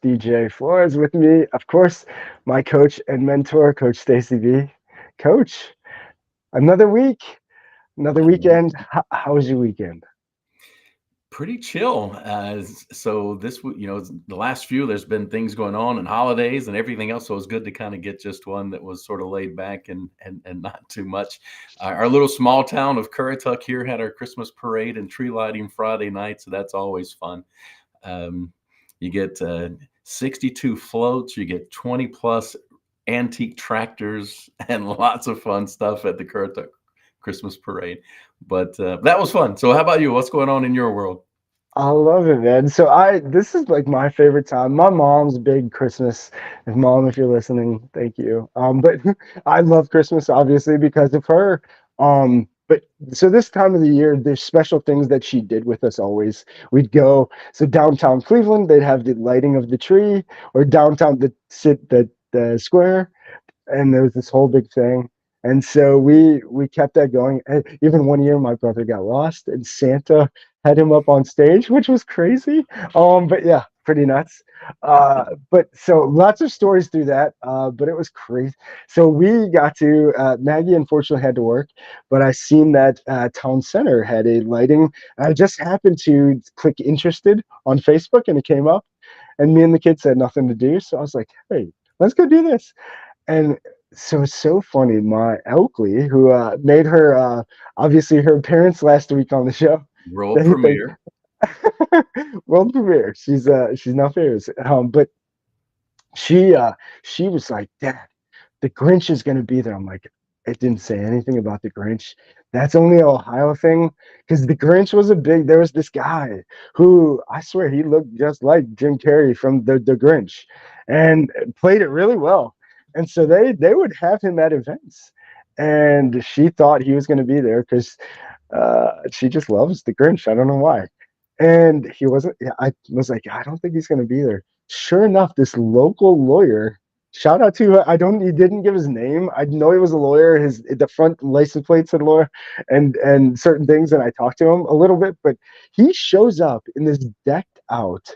DJ Flores. With me, of course, my coach and mentor, Coach Stacy B. Coach, another week, another weekend. How was your weekend? Pretty chill. So the last few, there's been things going on and holidays and everything else. So it was good to kind of get just one that was sort of laid back and not too much. Our little small town of Currituck here had our Christmas parade and tree lighting Friday night. So that's always fun. You get 62 floats, you get 20 plus antique tractors and lots of fun stuff at the Currituck Christmas parade. But that was fun. So how about you? What's going on in your world? I love it, man. This is like my favorite time. My mom's big Christmas. Mom, if you're listening, thank you. But I love Christmas obviously because of her. But so this time of the year, there's special things that she did with us always. We'd go, so downtown Cleveland, they'd have the lighting of the tree, or downtown the square, and there was this whole big thing. And so we kept that going. And even one year, my brother got lost, and Santa had him up on stage, which was crazy. But yeah, pretty nuts. But so lots of stories through that. But it was crazy. So we got to Maggie unfortunately had to work, but I seen that town center had a lighting. I just happened to click interested on Facebook, and it came up, and me and the kids had nothing to do, so I was like, hey, let's go do this. And so it's so funny. My Oakley, who made her obviously her appearance last week on the show, World they premiere. world premiere. She's not famous, but she was like, Dad, the Grinch is gonna be there. I'm like, it didn't say anything about the Grinch. That's only an Ohio thing because the Grinch was a big. There was this guy who I swear he looked just like Jim Carrey from the Grinch, and played it really well. And so they would have him at events, and she thought he was going to be there because she just loves the Grinch. I don't know why. And he wasn't. I was like, I don't think he's going to be there. Sure enough, this local lawyer. Shout out to I don't. He didn't give his name. I know he was a lawyer. The front license plate said lawyer, and certain things. And I talked to him a little bit, but he shows up in this decked out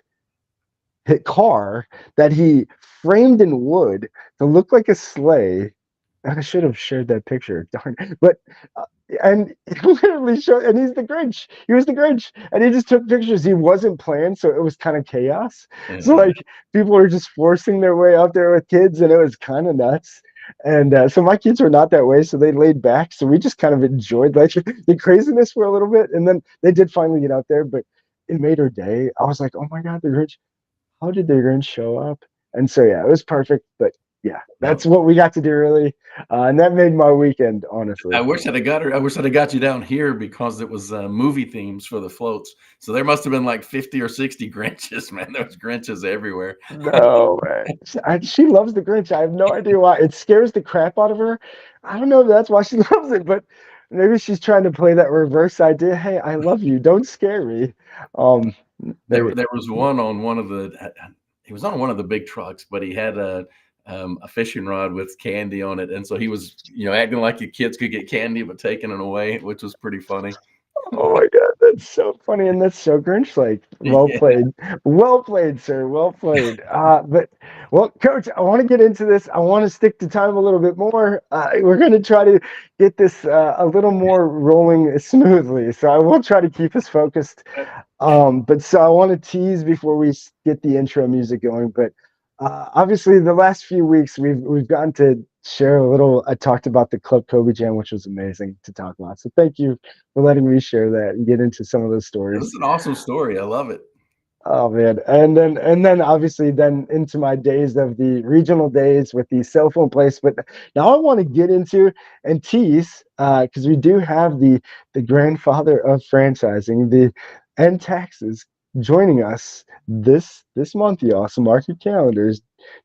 car that he framed in wood to look like a sleigh. I should have shared that picture. Darn. But and he literally showed, and he's the Grinch. He was the Grinch, and he just took pictures. He wasn't planned, so it was kind of chaos. So Yeah. like people were just forcing their way out there with kids, and it was kind of nuts. And so my kids were not that way, so they laid back. So we just kind of enjoyed like the craziness for a little bit, and then they did finally get out there. But it made her day. I was like, oh my god, the Grinch! How did the Grinch show up? And so yeah, it was perfect. But yeah, that's No, what we got to do really, and that made my weekend honestly. I wish I'd have got her. I wish I'd have got you down here because it was movie themes for the floats. So there must have been like 50 or 60 Grinches, man. There was Grinches everywhere. No way. She loves the Grinch. I have no idea why. It scares the crap out of her. I don't know if that's why she loves it, but maybe she's trying to play that reverse idea. Hey, I love you. Don't scare me. Um, There, maybe. there was one on one of the. He was on one of the big trucks, but he had a fishing rod with candy on it, and so he was, acting like the kids could get candy but taking it away, which was pretty funny. Oh my God, that's so funny and that's so Grinch-like. Yeah. Well played, sir. Well played. But well, Coach, I want to get into this. I want to stick to time a little bit more. We're going to try to get this a little more rolling smoothly. So I will try to keep us focused. But so I want to tease before we get the intro music going. But obviously, the last few weeks we've gotten to share a little. I talked about the Club Kobe Jam, which was amazing to talk about. So thank you for letting me share that and get into some of those It was stories. an awesome story. I love it. Oh man. And then obviously then into my days of the regional days with the cell phone place. But now I want to get into and tease because we do have the grandfather of franchising, the and taxes joining us this month, y'all. So mark your calendars.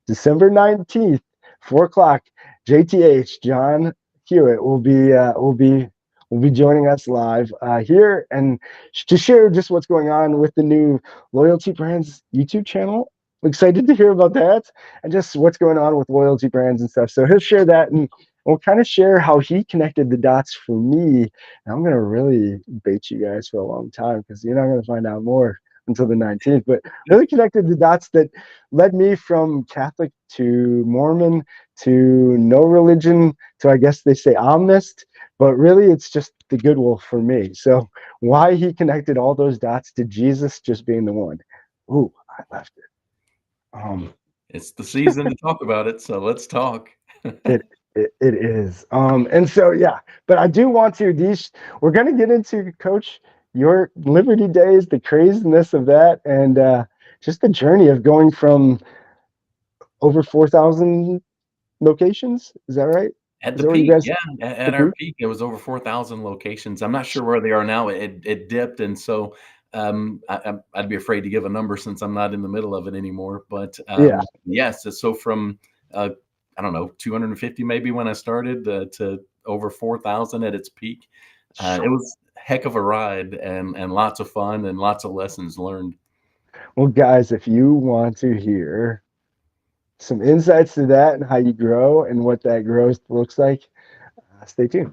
December 19th, 4 o'clock, JTH, John Hewitt will be joining us live here and to share just what's going on with the new Loyalty Brands YouTube channel. Excited to hear about that and just what's going on with Loyalty Brands and stuff. So he'll share that and we'll kind of share how he connected the dots for me. And I'm going to really bait you guys for a long time because you're not going to find out more until the 19th, but really connected the dots that led me from Catholic to Mormon to no religion to, I guess they say, omnist, but really it's just the good wolf for me. So why he connected all those dots to Jesus just being the one. Ooh, I left it. It's the season to talk about it, so let's talk. It it is. And so yeah, but I do want to these we're gonna get into Coach your Liberty Days, the craziness of that, and just the journey of going from over 4,000 locations. Is that right? At Is the that what you peak, guys yeah, the at our peak? peak, it was over 4,000 locations. I'm not sure where they are now. It dipped, and so, I'd be afraid to give a number since I'm not in the middle of it anymore, but, Yeah. yes, so from, uh, I don't know, 250 maybe when I started, to over 4,000 at its peak. It was a heck of a ride and lots of fun and lots of lessons learned. Well, guys, if you want to hear some insights to that and how you grow and what that growth looks like, stay tuned.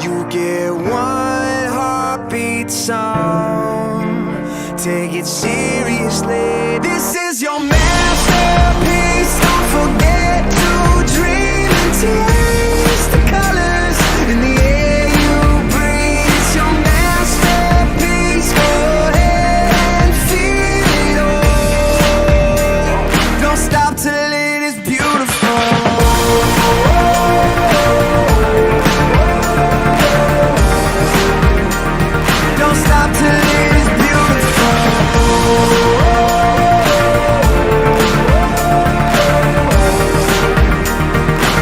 You get one heartbeat song. Take it seriously. This is your masterpiece. Don't forget to dream and taste the colors in the air you breathe. It's your masterpiece. Go ahead and feel it all. Don't stop till it is beautiful. Don't stop till it is beautiful.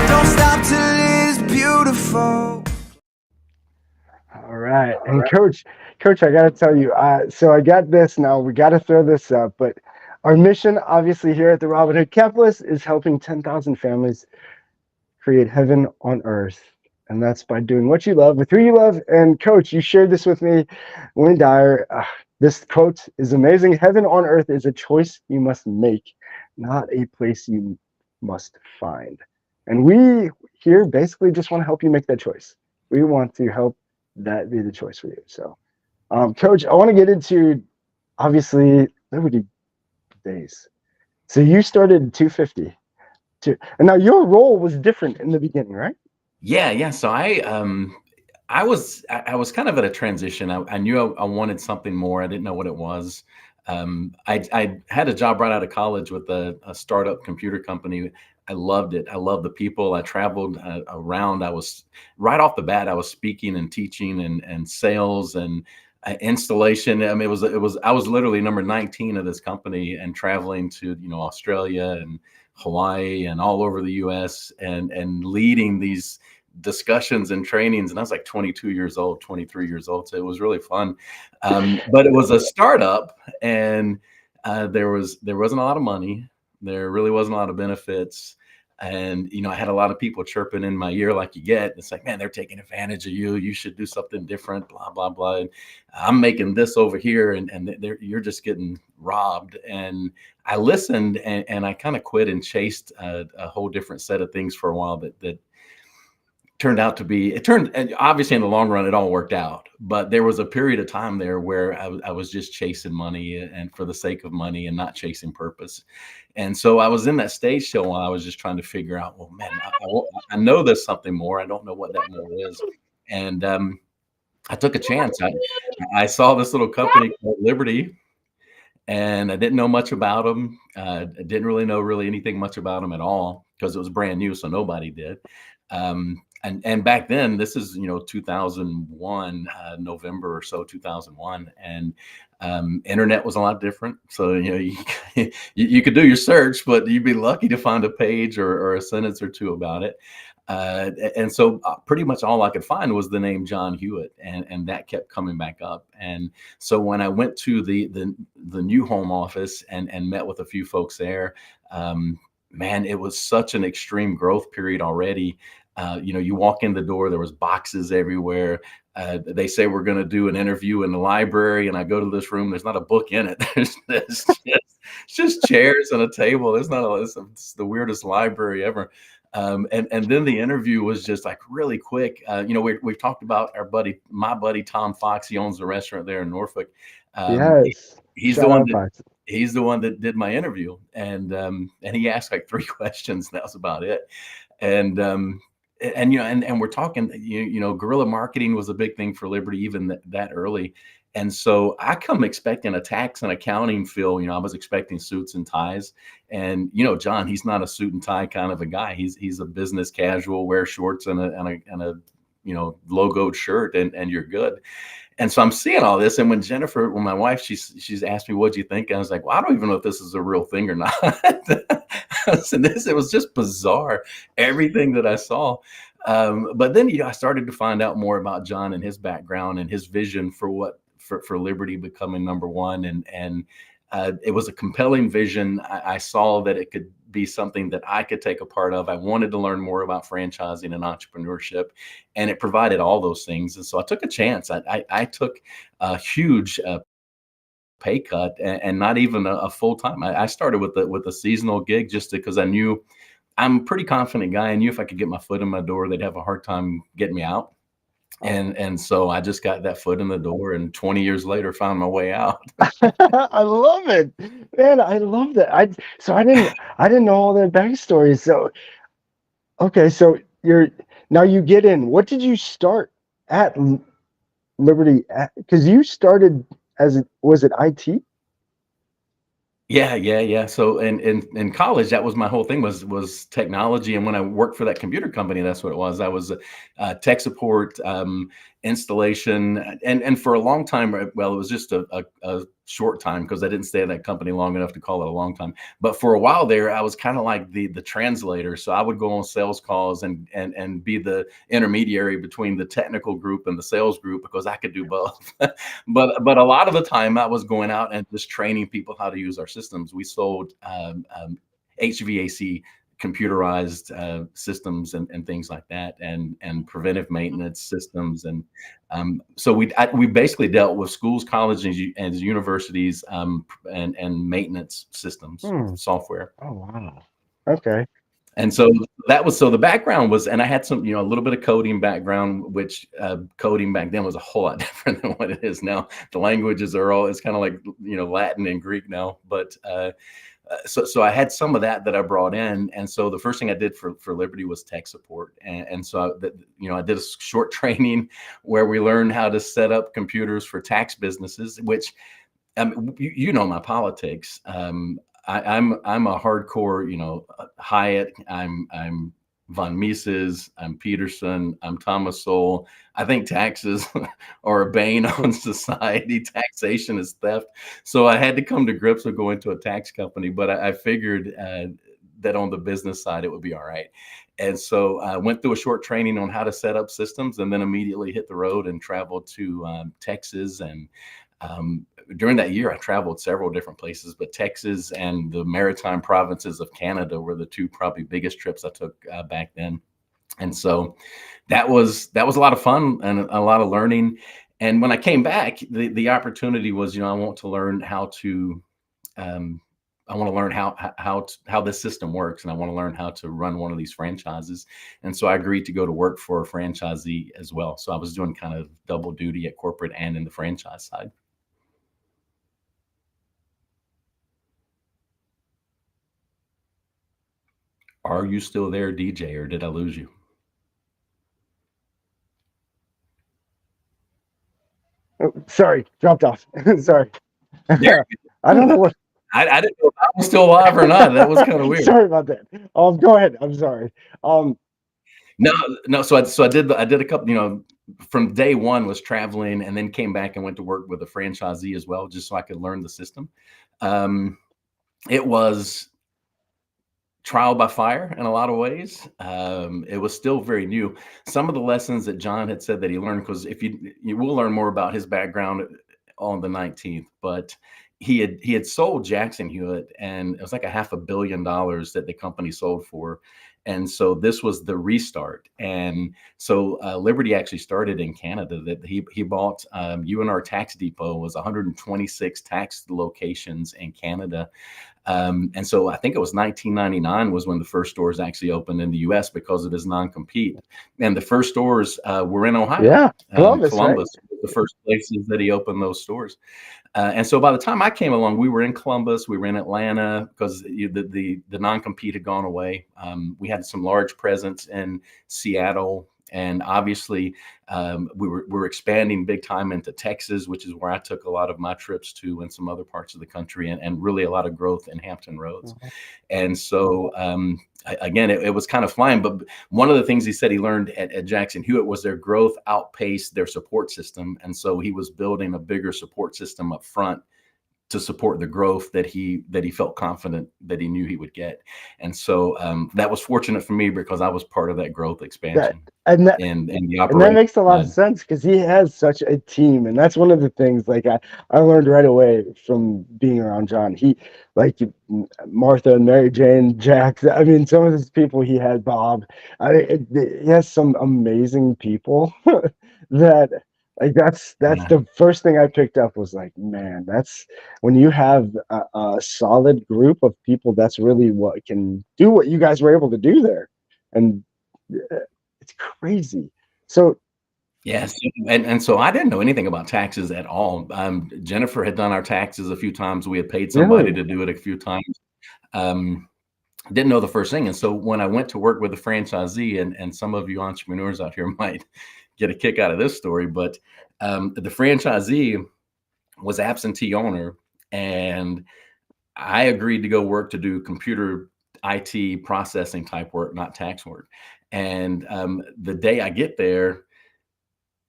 Don't stop till it is beautiful. All right. And coach, I got to tell you, so I got this now. We got to throw this up, but our mission, obviously, here at the Robinhood Capitalists is helping 10,000 families create heaven on earth. And that's by doing what you love with who you love. And coach, you shared this with me, Wayne Dyer. This quote is amazing. Heaven on earth is a choice you must make, not a place you must find. And we here basically just want to help you make that choice. We want to help that be the choice for you. So, coach, I want to get into obviously Liberty Days. So you started at 250. And now your role was different in the beginning, right? Yeah, yeah. So I was kind of at a transition. I knew I wanted something more. I didn't know what it was. I had a job right out of college with a startup computer company. I loved it. I loved the people. I traveled around. I was right off the bat. I was speaking and teaching and sales and installation. I mean, it was. I was literally number 19 of this company and traveling to Australia and Hawaii and all over the U.S. and leading these discussions and trainings. And I was like 22 years old, 23 years old. So it was really fun. But it was a startup, and there wasn't a lot of money. There really wasn't a lot of benefits. And I had a lot of people chirping in my ear like you get. It's like, man, they're taking advantage of you. You should do something different, blah, blah, blah. And I'm making this over here, and you're just getting robbed. And I listened, and I kind of quit and chased a whole different set of things for a while that turned out to be, and obviously in the long run, it all worked out. But there was a period of time there where I was just chasing money and for the sake of money and not chasing purpose. And so I was in that stage still while I was just trying to figure out, well, man, I know there's something more. I don't know what that more is. And I took a chance. I saw this little company called Liberty, and I didn't know much about them. I didn't really know anything much about them at all because it was brand new, so nobody did. And back then, this is 2001, November or so, 2001, and internet was a lot different. So you could do your search, but you'd be lucky to find a page or a sentence or two about it. And so pretty much all I could find was the name John Hewitt, and that kept coming back up. And so when I went to the new home office and met with a few folks there, man, it was such an extreme growth period already. You walk in the door, there was boxes everywhere. They say we're going to do an interview in the library, and I go to this room. There's not a book in it. It's just chairs and a table. It's the weirdest library ever. And then the interview was just like really quick. We've talked about my buddy Tom Fox. He owns the restaurant there in Norfolk. Um, he- Yes. he's the Shout one out that Fox. he's the one that did my interview, and he asked like three questions. And that was about it. And and we're talking. Guerrilla marketing was a big thing for Liberty even that early. And so I come expecting a tax and accounting feel. I was expecting suits and ties. And John, he's not a suit and tie kind of a guy. He's a business casual, wear shorts and a logoed shirt, and you're good. And so I'm seeing all this. And when my wife, she's asked me, "What'd you think?" And I was like, "Well, I don't even know if this is a real thing or not." And it was just bizarre, everything that I saw. But then, I started to find out more about John and his background and his vision for Liberty becoming number one. And it was a compelling vision. I saw that it could be something that I could take a part of. I wanted to learn more about franchising and entrepreneurship, and it provided all those things. And so I took a chance. I took a huge pay cut, and not even a full time. I started with a seasonal gig just because I knew I'm a pretty confident guy. I knew if I could get my foot in my door, they'd have a hard time getting me out. And so I just got that foot in the door, and 20 years later found my way out. I love it, man. I love that. I didn't know all that backstory. So okay, so now you get in. What did you start at Liberty? Because you started was it IT? Yeah, yeah, yeah. So in college, that was my whole thing was technology. And when I worked for that computer company, that's what it was. I was tech support, installation, and for a long time, well, it was just a short time because I didn't stay at that company long enough to call it a long time. But for a while there, I was kind of like the translator. So I would go on sales calls and be the intermediary between the technical group and the sales group because I could do both. But a lot of the time I was going out and just training people how to use our systems. We sold HVAC computerized systems and things like that, and preventive maintenance systems. And so we basically dealt with schools, colleges, and universities, and maintenance systems Hmm. software. Oh wow. Okay. And so the background was, and I had some, a little bit of coding background, which coding back then was a whole lot different than what it is now. The languages it's kind of like, Latin and Greek now, but so I had some of that I brought in. And so the first thing I did for Liberty was tech support. And so, I did a short training where we learned how to set up computers for tax businesses, which, my politics. I'm a hardcore, Hyatt. I'm von Mises. I'm Peterson. I'm Thomas Sowell. I think taxes are a bane on society. Taxation is theft. So I had to come to grips with going to a tax company, but I figured that on the business side it would be all right. And so I went through a short training on how to set up systems, and then immediately hit the road and traveled to Texas. And during that year, I traveled several different places, but Texas and the maritime provinces of Canada were the two probably biggest trips I took back then. And so that was a lot of fun and a lot of learning. And when I came back, the opportunity was, I want to learn how to, I want to learn how this system works, and I want to learn how to run one of these franchises. And so I agreed to go to work for a franchisee as well. So I was doing kind of double duty at corporate and in the franchise side. Are you still there, DJ, or did I lose you? Oh, sorry, dropped off. Sorry. There. I don't know what. I didn't know if I was still alive or not. That was kind of weird. Sorry about that. Go ahead. I'm sorry. No, no. So I did a couple. From day one was traveling, and then came back and went to work with a franchisee as well, just so I could learn the system. It was trial by fire in a lot of ways. It was still very new. Some of the lessons that John had said that he learned, because if you will learn more about his background on the 19th, but he had sold Jackson Hewitt, and it was like $500 million that the company sold for. And so this was the restart. And so Liberty actually started in Canada. That he bought UNR Tax Depot was 126 tax locations in Canada. And so I think it was 1999 was when the first stores actually opened in the US because of his non-compete. And the first stores were in Ohio. Yeah, Columbus, right? Columbus was the first places that he opened those stores. And so by the time I came along, we were in Columbus, we were in Atlanta because the non-compete had gone away. We had some large presence in Seattle. And obviously, we were expanding big time into Texas, which is where I took a lot of my trips to, and some other parts of the country, and really a lot of growth in Hampton Roads. And so, again, it was kind of flying. But one of the things he said he learned at Jackson Hewitt was their growth outpaced their support system. And so he was building a bigger support system up front to support the growth that he felt confident that he knew he would get. And so that was fortunate for me because I was part of that growth That expansion and that and the and that operation makes a lot of side. sense because he has such a team, and that's one of the things like I learned right away from being around John. He like Martha and Mary Jane, Jack. I mean, some of these people he had, Bob. He has some amazing people that like that's Yeah. the first thing I picked up was like, man, that's when you have a solid group of people. That's really what can do what you guys were able to do there, and it's crazy. So Yes, and so I didn't know anything about taxes at all. Jennifer had done our taxes a few times. We had paid somebody really, to do it a few times. Um, didn't know the first thing, and so when I went to work with a franchisee, and some of you entrepreneurs out here might get a kick out of this story, but the franchisee was absentee owner, and I agreed to go work to do computer IT processing type work, not tax work. And the day I get there,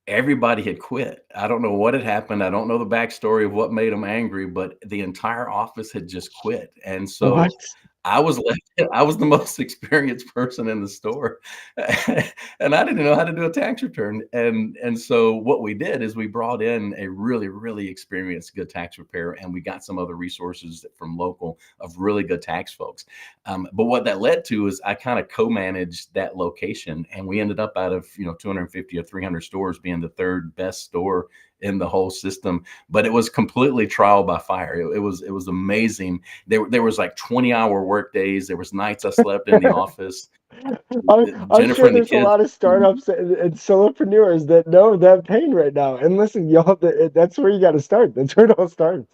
everybody had quit. I don't know what had happened. I don't know the backstory of what made them angry, but the entire office had just quit. And what? so I was left, I was the most experienced person in the store. And I didn't know how to do a tax return. And so what we did is we brought in a really, really experienced good tax preparer, and we got some other resources from local of really good tax folks. But what that led to is I kind of co-managed that location, and we ended up out of 250 or 300 stores being the third best store in the whole system. But it was completely trial by fire. It was amazing. There was like 20-hour work days. There was nights I slept in the office. I'm Jennifer sure and the there's a kids. lot of startups and solopreneurs that know that pain right now. And listen, y'all, that's where you got to start. That's where it all starts.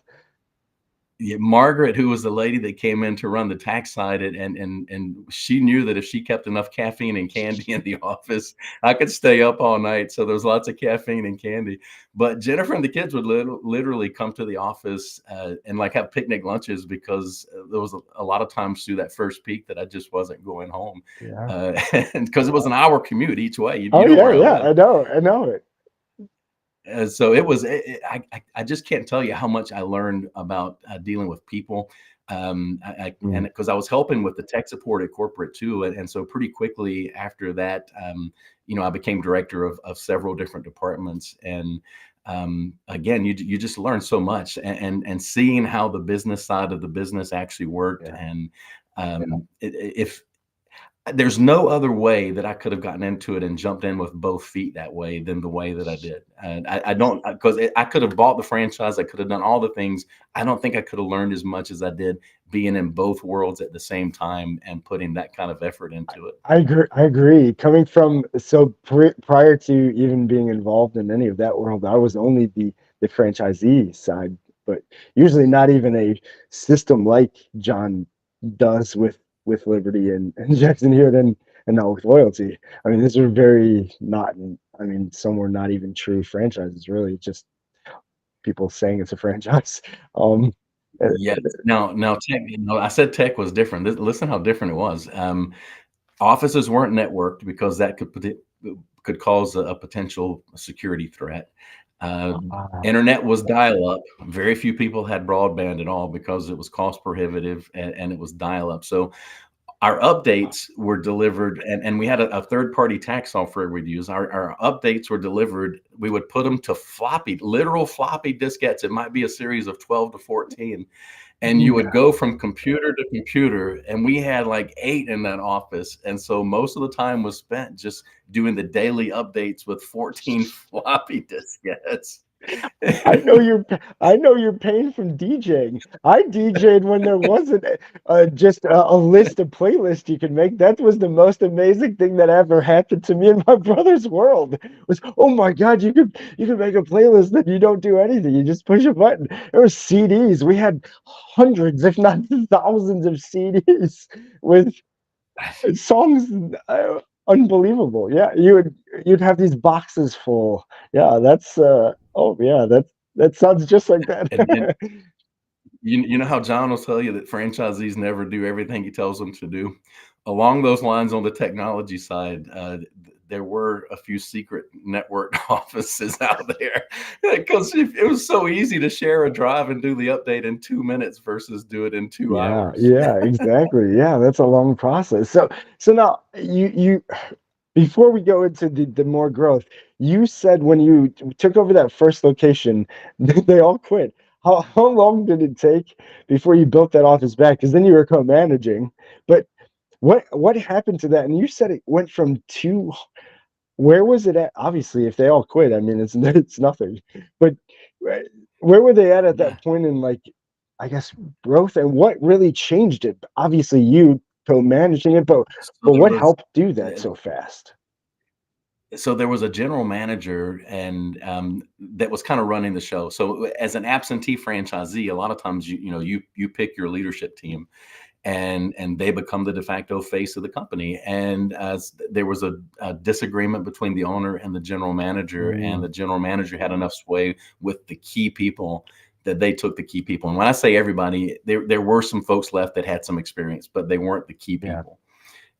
Yeah, Margaret, who was the lady that came in to run the tax side, and she knew that if she kept enough caffeine and candy in the office, I could stay up all night. So there was lots of caffeine and candy. But Jennifer and the kids would literally come to the office and like have picnic lunches because there was a lot of times through that first peak that I just wasn't going home, Yeah. and because it was an hour commute each way. You Oh know yeah, where I yeah. live. I know it. And so it was. I just can't tell you how much I learned about dealing with people, and Mm, because I was helping with the tech support at corporate too, and so pretty quickly after that, I became director of several different departments, and again, you just learn so much, and seeing how the business side of the business actually worked, yeah. and if there's no other way that I could have gotten into it and jumped in with both feet that way than the way that I did. And I don't, because I could have bought the franchise. I could have done all the things. I don't think I could have learned as much as I did being in both worlds at the same time and putting that kind of effort into it. I agree. I agree. Coming from prior to even being involved in any of that world, I was only the franchisee side, but usually not even a system like John does with Liberty and Jackson here and now with loyalty. I mean, these are very not. I mean, some were not even true franchises. Really, just people saying it's a franchise. Um, uh, Yes. Now, tech. I said tech was different. Listen how different it was. Offices weren't networked because that could cause a potential security threat. Uh, uh, Internet was dial-up. Very few people had broadband at all because it was cost prohibitive, and it was dial-up. So our updates were delivered, and we had a third-party tax software we'd use. Our updates were delivered. We would put them to literal floppy diskettes. It might be a series of 12 to 14, and you would go from computer to computer, and we had like 8 in that office, and so most of the time was spent just doing the daily updates with 14 floppy diskettes. I know your pain from DJing. I DJ'd when there wasn't just a list of playlists you could make. That was the most amazing thing that ever happened to me in my brother's world. Was, oh my God, you could make a playlist that you don't do anything. You just push a button. There were CDs. We had hundreds, if not thousands, of CDs with songs. Unbelievable. Yeah, you'd have these boxes full. Yeah, that's oh yeah, that sounds just like And that. you know how John will tell you that franchisees never do everything he tells them to do? Along those lines, on the technology side, there were a few secret network offices out there because it was so easy to share a drive and do the update in 2 minutes versus do it in two Yeah, hours. yeah, exactly. Yeah, that's a long process. So now you before we go into the more growth, you said when you took over that first location, they all quit. How long did it take before you built that office back? Because then you were co-managing. But what happened to that? And you said it went from two. Where was it at? Obviously, if they all quit, I mean, it's it's nothing. But where where were they at Yeah. that point in like, I guess, growth, and what really changed it? Obviously, you co-managing it, So but there what was helped do that uh, so fast? so there was a general manager and that was kind of running the show. So as an absentee franchisee, a lot of times you pick your leadership team and they become the de facto face of the company. And as there was a disagreement between the owner and the general manager, and Mm, the general manager had enough sway with the key people that they took the key people. And when I say everybody, there were some folks left that had some experience, but they weren't the key yeah, people.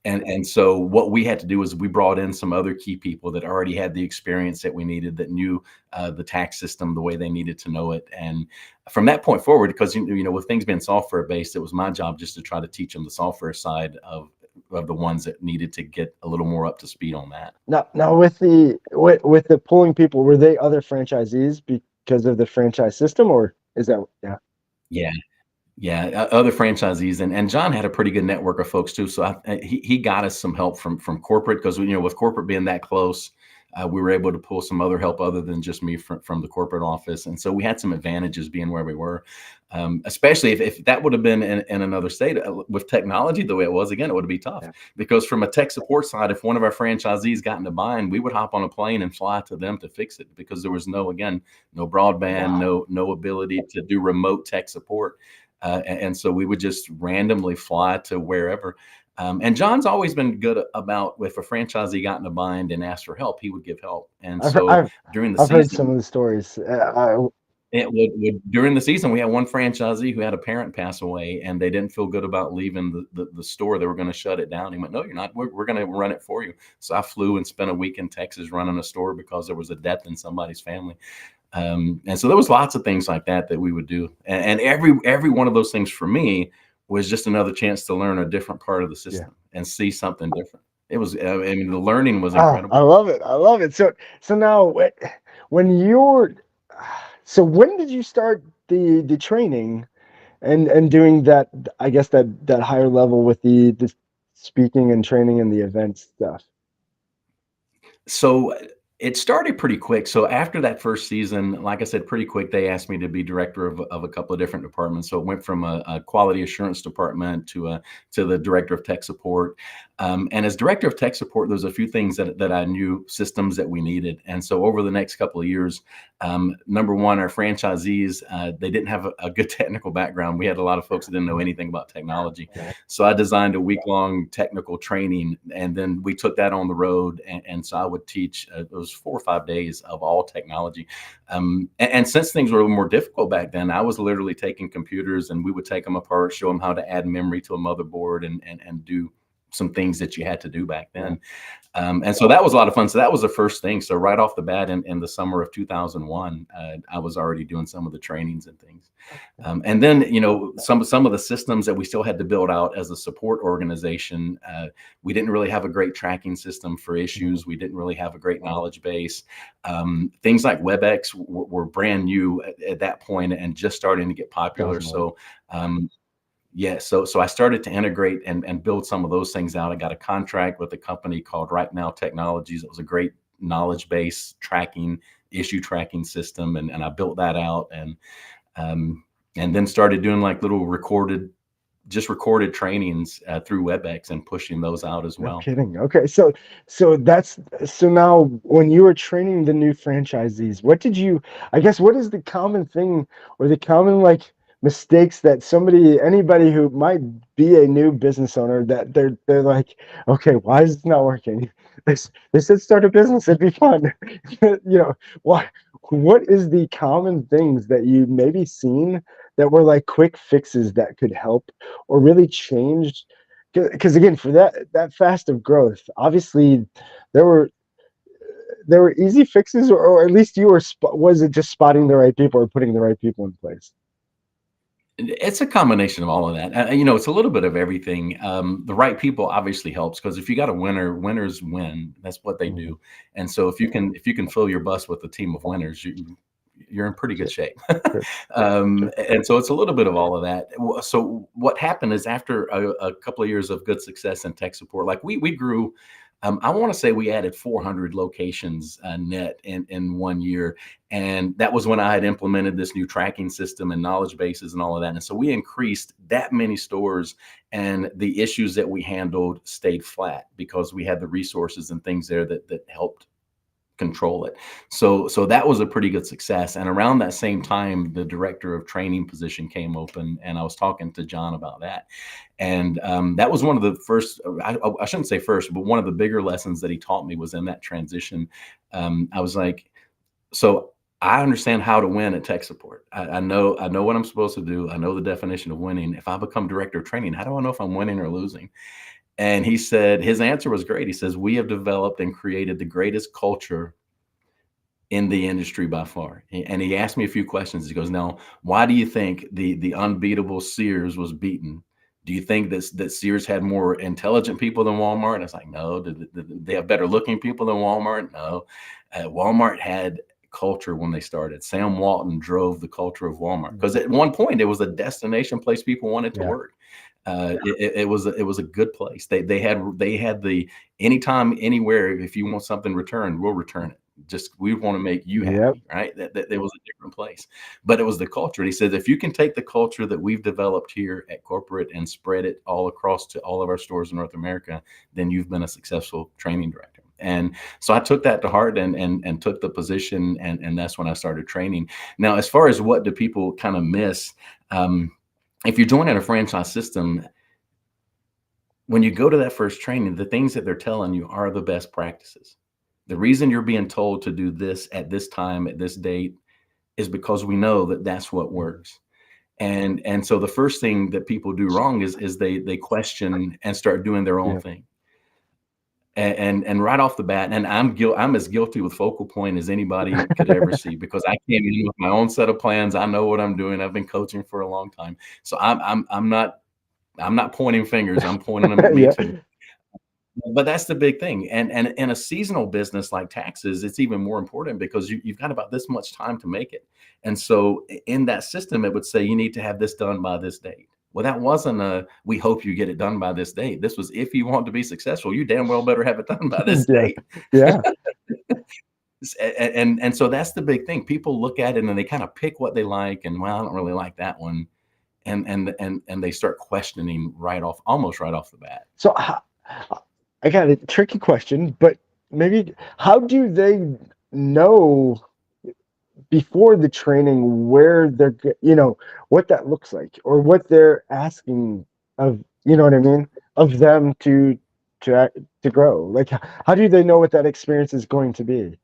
And so what we had to do is we brought in some other key people that already had the experience that we needed, that knew the tax system the way they needed to know it. And from that point forward, because with things being software based, it was my job just to try to teach them the software side of the ones that needed to get a little more up to speed on that. now with the pulling people, were they other franchisees because of the franchise system, or is that yeah? Yeah. Yeah, other franchisees, and John had a pretty good network of folks too. So he got us some help from corporate, because with corporate being that close, we were able to pull some other help other than just me from the corporate office, and so we had some advantages being where we were. Especially if that would have been in another state with technology the way it was, again, it would be tough Yeah. because from a tech support side, if one of our franchisees got in a bind, we would hop on a plane and fly to them to fix it, because there was no broadband, Wow. no ability to do remote tech support. And so we would just randomly fly to wherever. And John's always been good about, if a franchisee got in a bind and asked for help, he would give help. And I've he- so during the I've heard some season, of the stories. during the season, we had one franchisee who had a parent pass away, and they didn't feel good about leaving the store. They were going to shut it down. He went, "No, you're not. We're going to run it for you." So I flew and spent a week in Texas running a store because there was a death in somebody's family. And so there was lots of things like that we would do, and every one of those things for me was just another chance to learn a different part of the Yeah. system and see something different. It was, I mean, the learning was Oh, I incredible. love it. I love it. So now when you're so when did you start the training and doing that, I guess that higher level with the speaking and training and the event stuff? So it started pretty quick. So after that first season, like I said, pretty quick, they asked me to be director of a couple of different departments. So it went from a quality assurance department to the director of tech support. And as director of tech support, there's a few things that I knew, systems that we needed. And so over the next couple of years, number one, our franchisees, they didn't have a good technical background. We had a lot of folks that didn't know anything about technology. Yeah. So I designed a week-long technical training, and then we took that on the road. And so I would teach, it was 4 or 5 days of all technology. And since things were a little more difficult back then, I was literally taking computers, and we would take them apart, show them how to add memory to a motherboard, and do some things that you had to do back then. And so that was a lot of fun. So that was the first thing. So right off the bat in the summer of 2001, I was already doing some of the trainings and things. And then, some of the systems that we still had to build out as a support organization, we didn't really have a great tracking system for issues. We didn't really have a great knowledge base. Things like WebEx were brand new at that point and just starting to get popular. 2001. So, yeah, so I started to integrate and build some of those things out. I got a contract with a company called Right Now Technologies. It was a great knowledge base tracking issue tracking system, and I built that out, and then started doing like little recorded trainings through WebEx and pushing those out as No well. kidding. Okay, so now when you were training the new franchisees, I guess what is the common thing or the common like mistakes that anybody who might be a new business owner that they're like, okay, why is this not working? They said start a business, it'd be fun. Why what is the common things that you maybe seen that were like quick fixes that could help or really change? Because again, for that fast of growth, obviously there were there were easy fixes, or at least was it just spotting the right people or putting the right people in place? It's a combination of all of that. It's a little bit of everything. The right people obviously helps, because if you got a winner, winners win. That's what they Mhm. do. And so if you can fill your bus with a team of winners, you're in pretty good Sure, shape. sure, sure. And so it's a little bit of all of that. So what happened is, after a couple of years of good success in tech support, like we grew. I want to say we added 400 locations net in 1 year, and that was when I had implemented this new tracking system and knowledge bases and all of that. And so we increased that many stores, and the issues that we handled stayed flat because we had the resources and things there that helped control it. So that was a pretty good success. And around that same time, the director of training position came open, and I was talking to John about that. And that was one of the first, I shouldn't say first, but one of the bigger lessons that he taught me was in that transition. I was like, so I understand how to win at tech support. I know what I'm supposed to do. I know the definition of winning. If I become director of training, how do I know if I'm winning or losing? And he said, his answer was great. He says, we have developed and created the greatest culture in the industry by far. And he asked me a few questions. He goes, now, why do you think the unbeatable Sears was beaten? Do you think that Sears had more intelligent people than Walmart? And I was like, no. Did they have better looking people than Walmart? No. Walmart had culture when they started. Sam Walton drove the culture of Walmart, because at one point it was a destination place people wanted to Yeah. work. It was a good place. They had the anytime, anywhere. If you want something returned, we'll return it. Just, we want to make you Yep. happy, right? That it was a different place, but it was the culture. And he said, if you can take the culture that we've developed here at corporate and spread it all across to all of our stores in North America, then you've been a successful training director. And so I took that to heart and took the position, and that's when I started training. Now, as far as what do people kind of miss, if you're joining a franchise system, when you go to that first training, the things that they're telling you are the best practices. The reason you're being told to do this at this time, at this date, is because we know that that's what works. And so the first thing that people do wrong is they question and start doing their own Yeah. thing. And right off the bat, and I'm as guilty with Focal Point as anybody could ever see, because I came in with my own set of plans. I know what I'm doing. I've been coaching for a long time, so I'm not pointing fingers. I'm pointing them at me Yeah. too. But that's the big thing. And in a seasonal business like taxes, it's even more important, because you've got about this much time to make it. And so in that system, it would say you need to have this done by this date. Well, that wasn't we hope you get it done by this date. This was, if you want to be successful, you damn well better have it done by this Yeah. date. Yeah. And so that's the big thing. People look at it and they kind of pick what they like, and, well, I don't really like that one. And they start questioning almost right off the bat. So I got a tricky question, but maybe how do they know before the training where what that looks like, or what they're asking of, you know what I mean, of them to grow? Like, how do they know what that experience is going to be?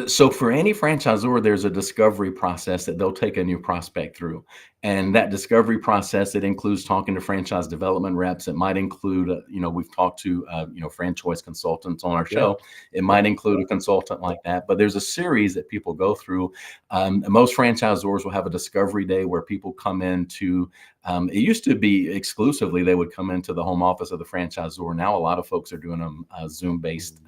So for any franchisor, there's a discovery process that they'll take a new prospect through. And that discovery process, it includes talking to franchise development reps. It might include, we've talked to, franchise consultants on our Yeah. show. It might include a consultant like that. But there's a series that people go through. Most franchisors will have a discovery day where people come into, it used to be exclusively they would come into the home office of the franchisor. Now a lot of folks are doing them Zoom-based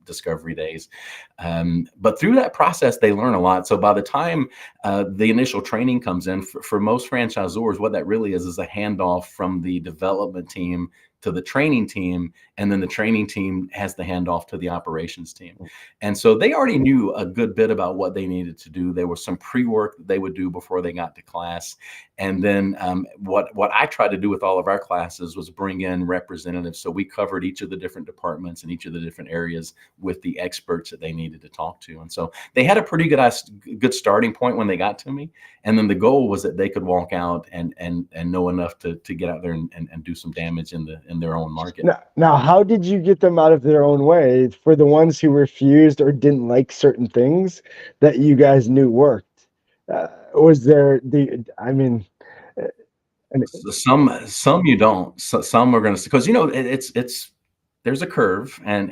discovery days. But through that process, they learn a lot. So by the time the initial training comes in, for most franchisors, what that really is a handoff from the development team the training team, and then the training team has the handoff to the operations team. And so they already knew a good bit about what they needed to do. There was some pre-work that they would do before they got to class. And then what I tried to do with all of our classes was bring in representatives. So we covered each of the different departments and each of the different areas with the experts that they needed to talk to. And so they had a pretty good starting point when they got to me. And then the goal was that they could walk out and know enough to get out there and do some damage in their own market. Now, how did you get them out of their own way for the ones who refused or didn't like certain things that you guys knew worked? Was there I mean, So some you don't. So some are going to, because it's there's a curve, and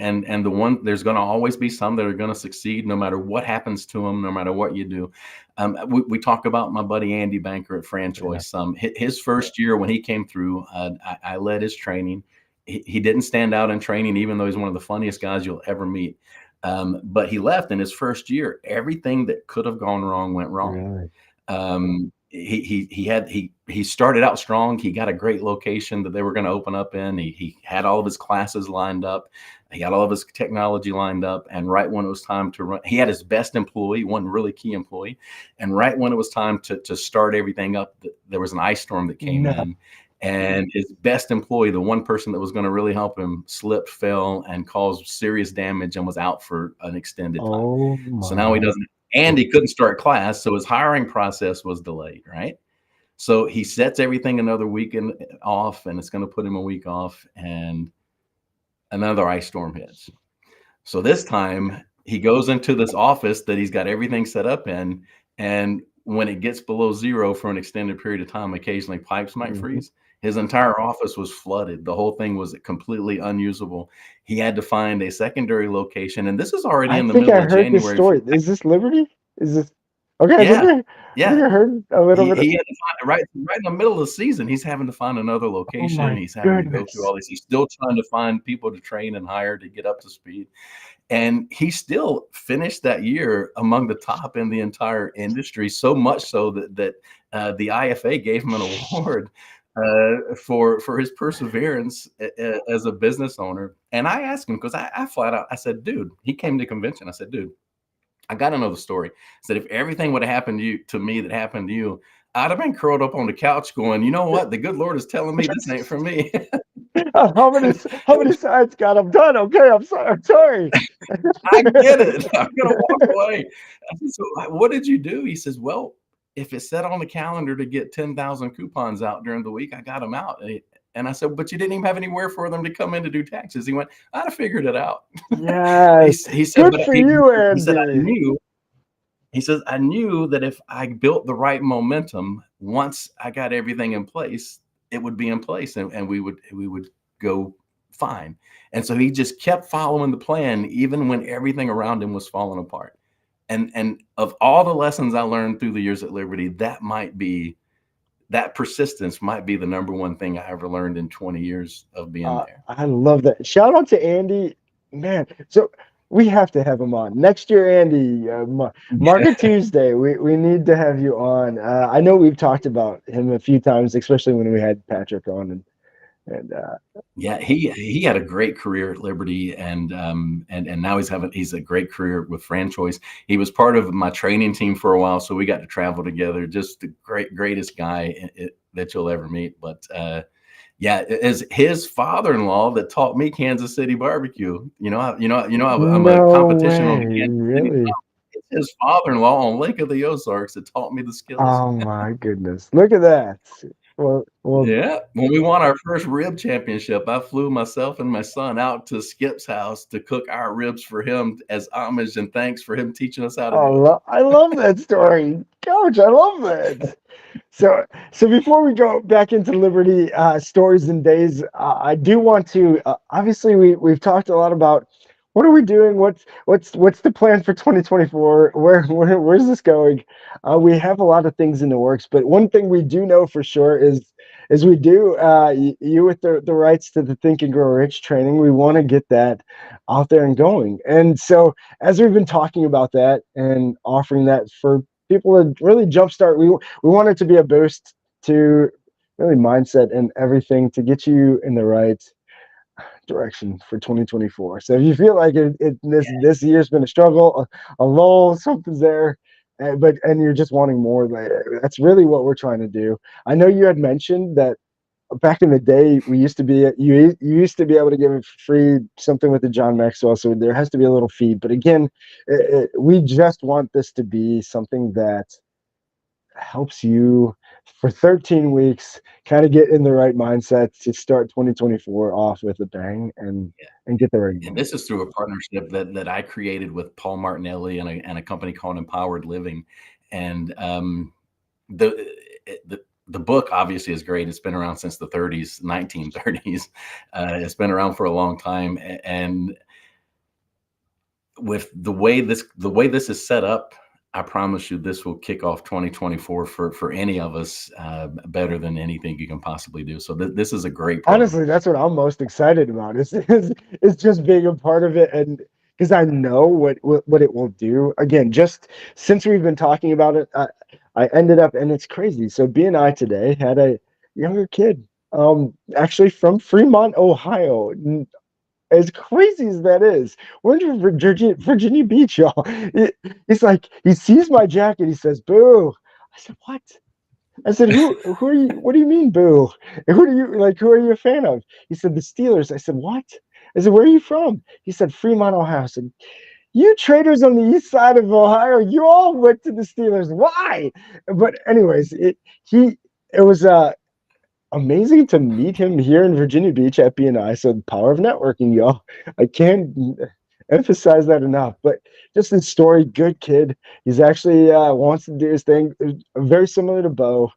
there's going to always be some that are going to succeed no matter what happens to them, no matter what you do. We talk about my buddy Andy Banker at Franchoice. His first year when he came through, I led his training. He didn't stand out in training, even though he's one of the funniest guys you'll ever meet. But he left in his first year. Everything that could have gone wrong went wrong. Really? He started out strong. He got a great location that they were going to open up in. He had all of his classes lined up. He got all of his technology lined up. And right when it was time to run, he had his best employee, one really key employee. And right when it was time to start everything up, there was an ice storm that came in. And his best employee, the one person that was going to really help him, slipped, fell, and caused serious damage and was out for an extended time. So now he doesn't. And he couldn't start class, so his hiring process was delayed, right? So he sets everything another week off, and it's going to put him a week off, and another ice storm hits. So this time, he goes into this office that he's got everything set up in, and when it gets below zero for an extended period of time, occasionally pipes might freeze. His entire office was flooded. The whole thing was completely unusable. He had to find a secondary location, and this is already in the middle of January. I think I heard this story. Is this Liberty? Is this okay? Yeah, I think I heard a little bit. He had to find right in the middle of the season. He's having to find another location. He's having to go through all this. He's still trying to find people to train and hire to get up to speed. And he still finished that year among the top in the entire industry, so much so that the IFA gave him an award for his perseverance as a business owner. And I asked him, because I flat out, I said, dude, he came to convention. I said, dude, I got to know the story. I said, if everything would have happened to me that happened to you, I'd have been curled up on the couch going, you know what? The good Lord is telling me this ain't for me. How many sides got him done? Okay, I'm sorry. I get it. I'm gonna walk away. I said, so what did you do? He says, well, if it's set on the calendar to get 10,000 coupons out during the week, I got them out. And I said, but you didn't even have anywhere for them to come in to do taxes. He went, I'd have figured it out. Yes. he said, good for you, Andy. He says, I knew that if I built the right momentum, once I got everything in place, it would be in place, and we would go fine. And so he just kept following the plan, even when everything around him was falling apart. And of all the lessons I learned through the years at Liberty, that persistence might be the number one thing I ever learned in 20 years of being there. I love that. Shout out to Andy, man. So we have to have him on next year, Andy. Market Tuesday. We need to have you on. I know we've talked about him a few times, especially when we had Patrick on, and yeah, he had a great career at Liberty, and now he's a great career with Franchoice. He was part of my training team for a while, so we got to travel together. Just the greatest guy that you'll ever meet. But yeah, it's his father-in-law that taught me Kansas City barbecue. I'm a competition on the Kansas City. It's his father-in-law on Lake of the Ozarks that taught me the skills. Oh my goodness! Look at that. Well, yeah. When we won our first rib championship, I flew myself and my son out to Skip's house to cook our ribs for him as homage and thanks for him teaching us how to do it. I love that story, Coach. I love that. So before we go back into Liberty stories and days, I do want to. Obviously, we've talked a lot about what are we doing. What's the plan for 2024? Where's this going? We have a lot of things in the works, but one thing we do know for sure is we do you with the rights to the Think and Grow Rich training. We want to get that out there and going. And so as we've been talking about that and offering that for people to really jumpstart, we want it to be a boost to really mindset and everything to get you in the right direction for 2024. So if you feel like this year's been a struggle, a lull, something's there, and you're just wanting more, like, that's really what we're trying to do. I know you had mentioned that back in the day, we used to be you used to be able to give it free something with the John Maxwell, so there has to be a little fee. But again, we just want this to be something that helps you for 13 weeks kind of get in the right mindset to start 2024 off with a bang and get the right And going. this is through a partnership that I created with Paul Martinelli and a company called Empowered Living. And the the book obviously is great. It's been around since the 30s, 1930s. It's been around for a long time, and with the way this is set up, I promise you this will kick off 2024 for any of us better than anything you can possibly do. So this is a great program. Honestly, that's what I'm most excited about. Is just being a part of it, and because I know what it will do. Again, just since we've been talking about it, I ended up, and it's crazy. So BNI today had a younger kid, actually from Fremont, Ohio. As crazy as that is, we're in Virginia Beach, y'all. He's like, he sees my jacket, he says, "Boo." I said, "What?" I said, who are you? What do you mean, boo? Who do you like? Who are you a fan of? He said, the Steelers. I said, what? I said, where are you from? He said, Fremont, Ohio. I said, you traders on the east side of Ohio, you all went to the Steelers. Why? But anyways, it was amazing to meet him here in Virginia Beach at BNI. So the power of networking, y'all. I can't emphasize that enough. But just his story, good kid. He's actually wants to do his thing. Very similar to Bo.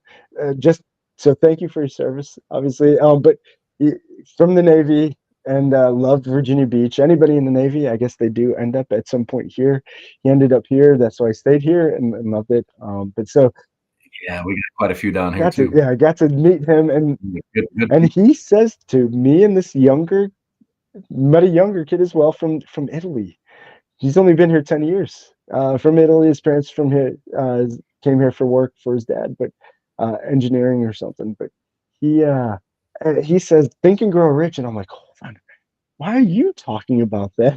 Just so thank you for your service, obviously. But he, from the Navy and loved Virginia Beach. Anybody in the Navy, I guess they do end up at some point here. He ended up here. That's why I stayed here and loved it. But so Yeah, we got quite a few down here too. I got to meet him Good and people. he says to me and this met a younger kid as well from Italy. He's only been here 10 years. From Italy, his parents from here came here for work for his dad, but engineering or something. But he uh, he says, "Think and Grow Rich," and I'm like, hold on, why are you talking about that?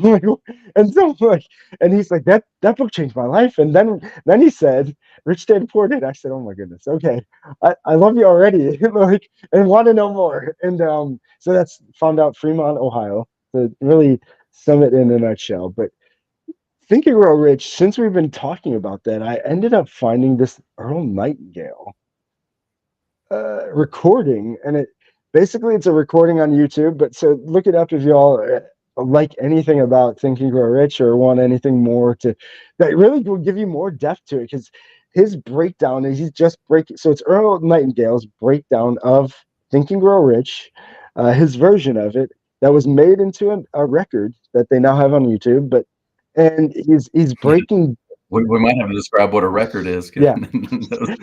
And so like, and he's like, that book changed my life. And then he said, Rich Dad Poor Dad. I said, oh my goodness, okay, I love you already, like, and want to know more. And so that's found out Fremont, Ohio, to really sum it in a nutshell. But Think and Grow Rich, since we've been talking about that, I ended up finding this Earl Nightingale recording, and it's a recording on YouTube. But so look it up if y'all like anything about Think and Grow Rich or want anything more to that really will give you more depth to it. Because his breakdown is he's just breaking. So it's Earl Nightingale's breakdown of Think and Grow Rich, his version of it that was made into a record that they now have on YouTube. But and he's breaking We might have to describe what a record is. yeah.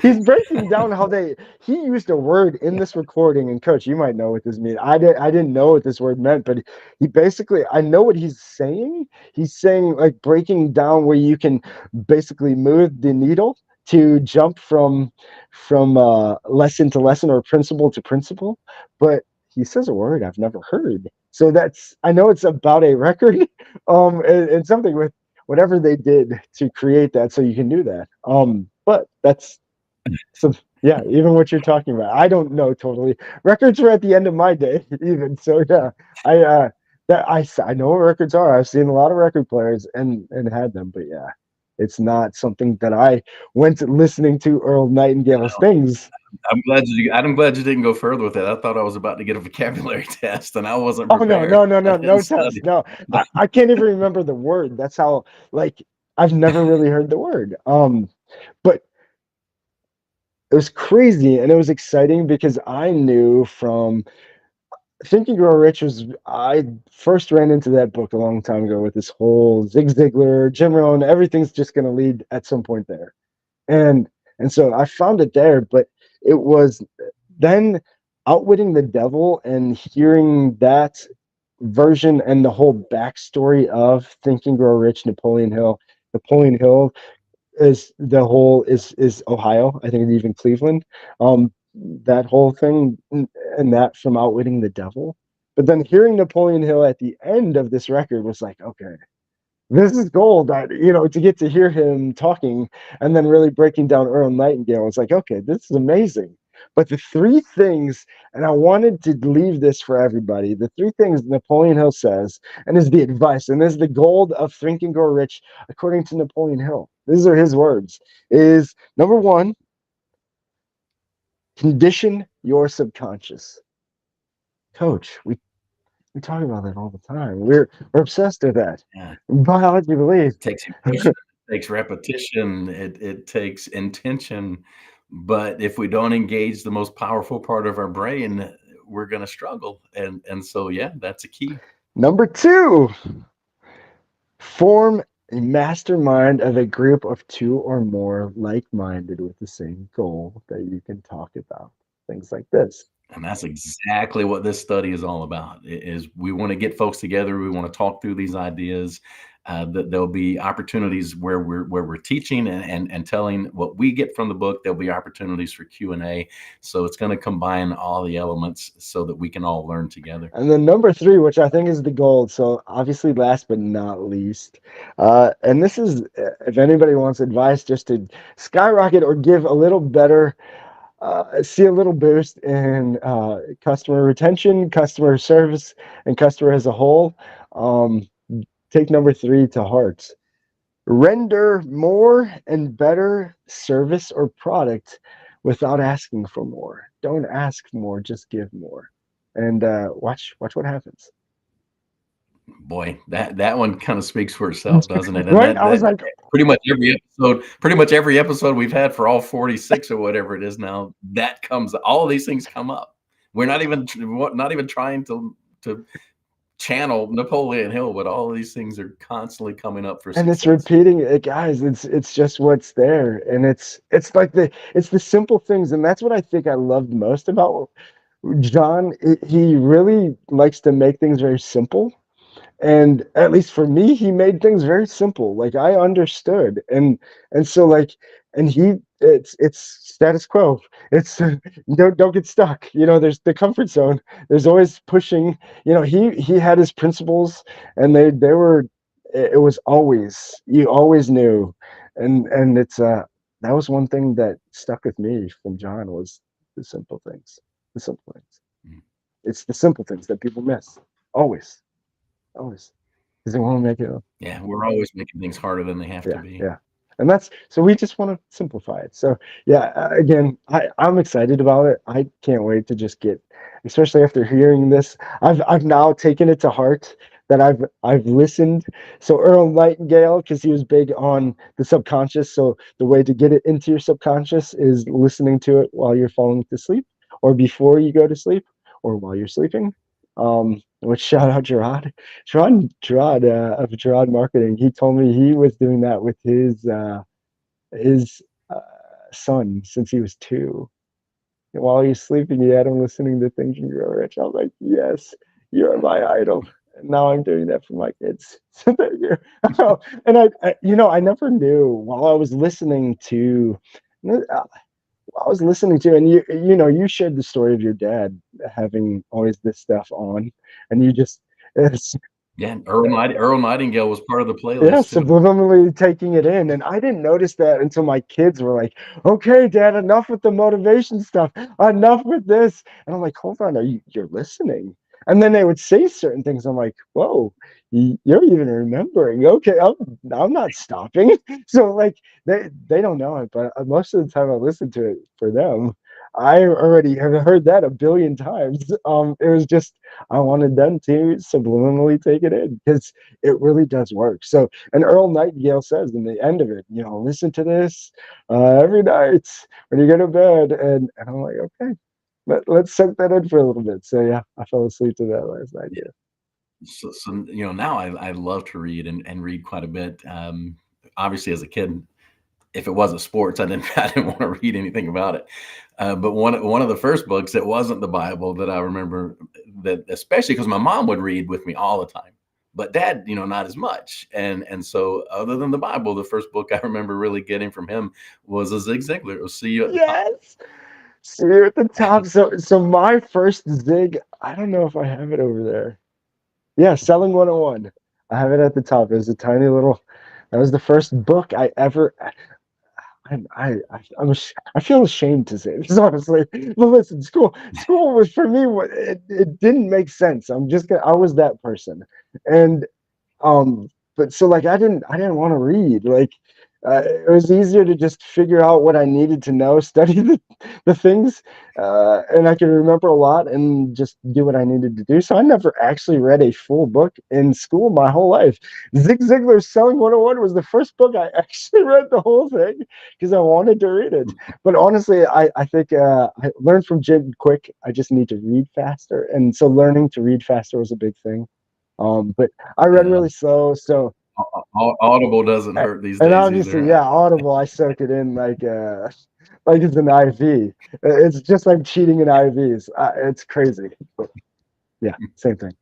He's breaking down how he used a word in this recording, and coach, you might know what this means. I didn't know what this word meant, but he basically I know what he's saying. He's saying like breaking down where you can basically move the needle to jump from lesson to lesson or principle to principle. But he says a word I've never heard. So I know it's about a record, and something with whatever they did to create that so you can do that. But that's so yeah, even what you're talking about. I don't know totally. Records were at the end of my day, even. So yeah, I know what records are. I've seen a lot of record players and had them, but yeah, it's not something that I went listening to Earl Nightingale's things. I'm glad you didn't go further with that. I thought I was about to get a vocabulary test, and I wasn't Oh no, prepared. no, no, I no, didn't no test. study. No. I can't even remember the word. That's how like I've never really heard the word. But it was crazy and it was exciting because I knew from Think and Grow Rich was I first ran into that book a long time ago with this whole Zig Ziglar, Jim Rohn, everything's just going to lead at some point there. And and so I found it there, but it was then Outwitting the Devil and hearing that version and the whole backstory of Think and Grow Rich, Napoleon Hill. Napoleon Hill is Ohio. I think even Cleveland. That whole thing and that from Outwitting the Devil. But then hearing Napoleon Hill at the end of this record was like, okay, this is gold. To get to hear him talking and then really breaking down Earl Nightingale, it's like, okay, this is amazing. But the three things, and I wanted to leave this for everybody, the three things Napoleon Hill says, and is the advice, and is the gold of Think and Grow Rich, according to Napoleon Hill. These are his words, is number one, condition your subconscious. Coach, we talk about that all the time. We're obsessed with that. Yeah. Biology believes. It takes emotion, it takes repetition, it takes intention. But if we don't engage the most powerful part of our brain, we're going to struggle. And so, yeah, that's a key. Number two, form a mastermind of a group of two or more like-minded with the same goal that you can talk about. Things like this. And that's exactly what this study is all about. Is we want to get folks together. We want to talk through these ideas. That there'll be opportunities where we're teaching and telling what we get from the book. There'll be opportunities for Q&A. So it's going to combine all the elements so that we can all learn together. And then number three, which I think is the gold. So obviously, last but not least, and this is if anybody wants advice, just to skyrocket or give a little better. See a little boost in customer retention, customer service, and customer as a whole. Take number three to heart. Render more and better service or product without asking for more. Don't ask more, just give more. And watch what happens. Boy, that one kind of speaks for itself, doesn't it? And Right? I was like, pretty much every episode we've had for all 46 or whatever it is now, that comes, all of these things come up. We're not even trying to channel Napoleon Hill, but all of these things are constantly coming up for and success. it's repeating it, guys. It's just what's there, and it's like it's the simple things, and that's what I think I loved most about John. He really likes to make things very simple. And at least for me, he made things very simple. Like I understood, and so like, and it's status quo. It's don't get stuck. There's the comfort zone. There's always pushing. He had his principles, and they were. It was always, you always knew, and it's that was one thing that stuck with me from John was the simple things. The simple things. It's the simple things that people miss. Always. Always. Because they want to make it up. Yeah, we're always making things harder than they have to be. Yeah. And so we just want to simplify it. So yeah, again, I'm excited about it. I can't wait to just especially after hearing this. I've now taken it to heart that I've listened. So Earl Nightingale, because he was big on the subconscious. So the way to get it into your subconscious is listening to it while you're falling to sleep, or before you go to sleep, or while you're sleeping. Which shout out Gerard of Gerard Marketing. He told me he was doing that with his son since he was 2. And while he was sleeping, he had him listening to Think and Grow Rich. I was like, yes, you are my idol. And now I'm doing that for my kids. So thank you. And I never knew while I was listening to. I was listening to, and you shared the story of your dad having always this stuff on, and you just Yeah, Earl Nightingale was part of the playlist too. subliminally taking it in, and I didn't notice that until my kids were like, "Okay, Dad, enough with the motivation stuff, enough with this," and I'm like, "Hold on, you're listening?" And then they would say certain things. I'm like, "Whoa, you're even remembering? Okay, I'm not stopping." So like they don't know it, but most of the time I listen to it for them. I already have heard that a billion times. It was just I wanted them to subliminally take it in because it really does work. So, and Earl Nightingale says in the end of it, listen to this every night when you go to bed, and I'm like, okay, let's soak that in for a little bit. So yeah, I fell asleep to that last night. Yeah. So now I love to read and read quite a bit. Obviously, as a kid, if it wasn't sports, I didn't want to read anything about it. But one of the first books that wasn't the Bible that I remember, that especially because my mom would read with me all the time, but Dad, not as much. And so other than the Bible, the first book I remember really getting from him was a Zig Ziglar. It was See You at the Top. Yes. See you at the top. So my first Zig, I don't know if I have it over there. Yeah, Selling 101. I have it at the top. It was a tiny little, that was the first book I ever, I feel ashamed to say this, honestly. But listen, school was for me, it didn't make sense. I was that person. And but so like I didn't want to read. Like it was easier to just figure out what I needed to know, study the things, and I could remember a lot and just do what I needed to do. So I never actually read a full book in school my whole life. Zig Ziglar's Selling 101 was the first book I actually read the whole thing because I wanted to read it. But honestly, I think I learned from Jim Quick. I just need to read faster, and so learning to read faster was a big thing. But I read Yeah. really slow, so Audible doesn't hurt these and days obviously, either. yeah, Audible, I soak it in like it's an IV. It's just like cheating in IVs. It's crazy. But yeah, same thing.